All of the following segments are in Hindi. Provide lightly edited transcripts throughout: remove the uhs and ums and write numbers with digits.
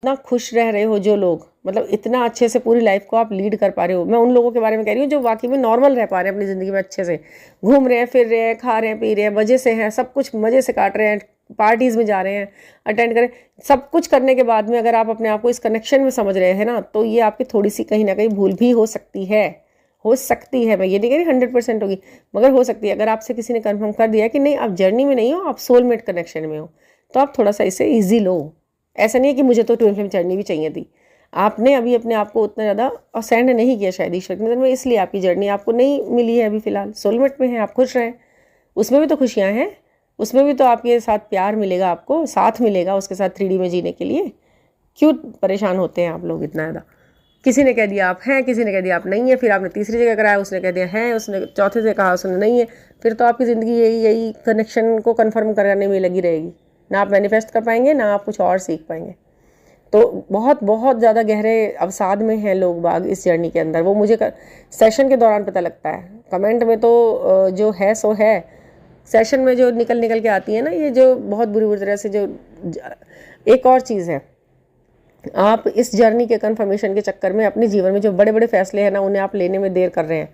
इतना खुश रह रहे हो जो लोग, मतलब इतना अच्छे से पूरी लाइफ को आप लीड कर पा रहे हो, मैं उन लोगों के बारे में कह रही हूँ जो वाकई में नॉर्मल रह पा रहे हैं अपनी ज़िंदगी में, अच्छे से घूम रहे हैं, फिर रहे हैं, खा रहे हैं, पी रहे हैं, मज़े से हैं, सब कुछ मज़े से काट रहे हैं, पार्टीज़ में जा रहे हैं, अटेंड करें, सब कुछ करने के बाद में अगर आप अपने आप को इस कनेक्शन में समझ रहे हैं ना, तो ये आपकी थोड़ी सी कहीं ना कहीं भूल भी हो सकती है। मैं ये नहीं कह रही 100% होगी, मगर हो सकती है। अगर आपसे किसी ने कंफर्म कर दिया कि नहीं आप जर्नी में नहीं हो, आप सोलमेट कनेक्शन में हो, तो आप थोड़ा सा इसे ईजी लो। ऐसा नहीं है कि मुझे तो ट्विन फ्लेम जर्नी भी चाहिए थी, आपने अभी अपने आप को उतना ज़्यादा असेंड नहीं किया शायद ईश्वर की नज़र में, इसलिए आपकी जर्नी आपको नहीं मिली है अभी फ़िलहाल। सोलमेट में है, आप खुश रहें, उसमें भी तो खुशियाँ हैं, उसमें भी तो आपके साथ प्यार मिलेगा, आपको साथ मिलेगा उसके साथ 3D में जीने के लिए। क्यों परेशान होते हैं आप लोग इतना ज़्यादा? किसी ने कह दिया आप हैं, किसी ने कह दिया आप नहीं है, फिर आपने तीसरी जगह कराया, उसने कह दिया है, उसने चौथे से कहा उसने नहीं है, फिर तो आपकी ज़िंदगी यही कनेक्शन को कन्फर्म करने में लगी रहेगी। ना आप मैनिफेस्ट कर पाएंगे, ना आप कुछ और सीख पाएंगे। तो बहुत बहुत ज़्यादा गहरे अवसाद में हैं लोग बाग इस जर्नी के अंदर। वो मुझे सेशन के दौरान पता लगता है, कमेंट में तो जो है सो है, सेशन में जो निकल के आती है ना, ये जो बहुत बुरी तरह से जो एक और चीज़ है, आप इस जर्नी के कन्फर्मेशन के चक्कर में अपने जीवन में जो बड़े बड़े फैसले हैं ना, उन्हें आप लेने में देर कर रहे हैं।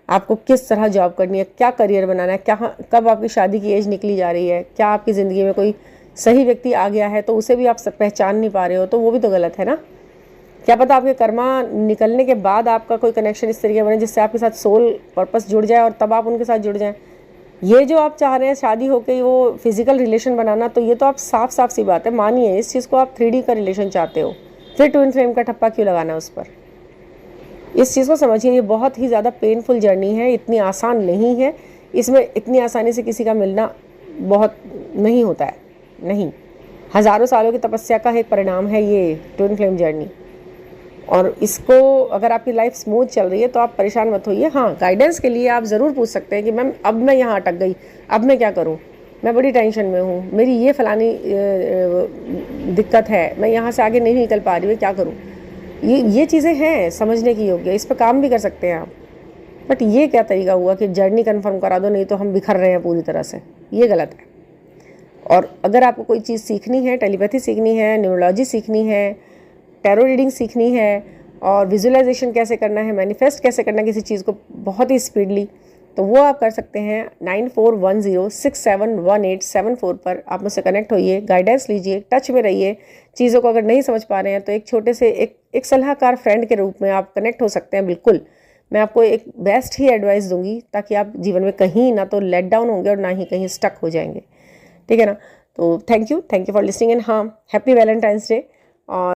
आपको किस तरह जॉब करनी है, क्या करियर बनाना है, क्या कब आपकी शादी की एज निकली जा रही है, क्या आपकी ज़िंदगी में कोई सही व्यक्ति आ गया है तो उसे भी आप पहचान नहीं पा रहे हो, तो वो भी तो गलत है ना। क्या पता आपके कर्मा निकलने के बाद आपका कोई कनेक्शन इस तरीके बने जिससे आपके साथ सोल पर्पस जुड़ जाए और तब आप उनके साथ जुड़ जाएं। ये जो आप चाह रहे हैं शादी होके वो फिजिकल रिलेशन बनाना, तो ये तो आप साफ सी बात है, मानिए इस चीज़ को आप 3D का रिलेशन चाहते हो, फिर ट्विन फ्लेम का ठप्पा क्यों लगाना है उस पर? इस चीज़ को समझिए, ये बहुत ही ज़्यादा पेनफुल जर्नी है, इतनी आसान नहीं है, इसमें इतनी आसानी से किसी का मिलना बहुत नहीं होता है, नहीं, हज़ारों सालों की तपस्या का एक परिणाम है ये ट्विन फ्लेम जर्नी। और इसको अगर आपकी लाइफ स्मूथ चल रही है तो आप परेशान मत होइए। हाँ, गाइडेंस के लिए आप ज़रूर पूछ सकते हैं कि मैम अब मैं यहाँ अटक गई, अब मैं क्या करूँ, मैं बड़ी टेंशन में हूँ, मेरी ये फलानी दिक्कत है, मैं यहाँ से आगे नहीं निकल पा रही हूँ, क्या करूँ। ये चीज़ें हैं समझने की योग्य, इस पर काम भी कर सकते हैं आप। बट ये क्या तरीका हुआ कि जर्नी कन्फर्म करा दो, नहीं तो हम बिखर रहे हैं पूरी तरह से, ये गलत है। और अगर आपको कोई चीज़ सीखनी है, टेलीपैथी सीखनी है, न्यूरोलॉजी सीखनी है, टैरो रीडिंग सीखनी है, और विजुअलाइजेशन कैसे करना है, मैनिफेस्ट कैसे करना है किसी चीज़ को बहुत ही स्पीडली, तो वो आप कर सकते हैं 9410671874 पर। आप मुझसे कनेक्ट होइए, गाइडेंस लीजिए, टच में रहिए। चीज़ों को अगर नहीं समझ पा रहे हैं तो एक छोटे से एक सलाहकार फ्रेंड के रूप में आप कनेक्ट हो सकते हैं। बिल्कुल, मैं आपको एक बेस्ट ही एडवाइस दूंगी ताकि आप जीवन में कहीं ना तो लेट डाउन होंगे और ना ही कहीं स्टक हो जाएंगे, ठीक है ना। तो thank you for listening and हाँ, हैप्पी वैलेंटाइंस डे। और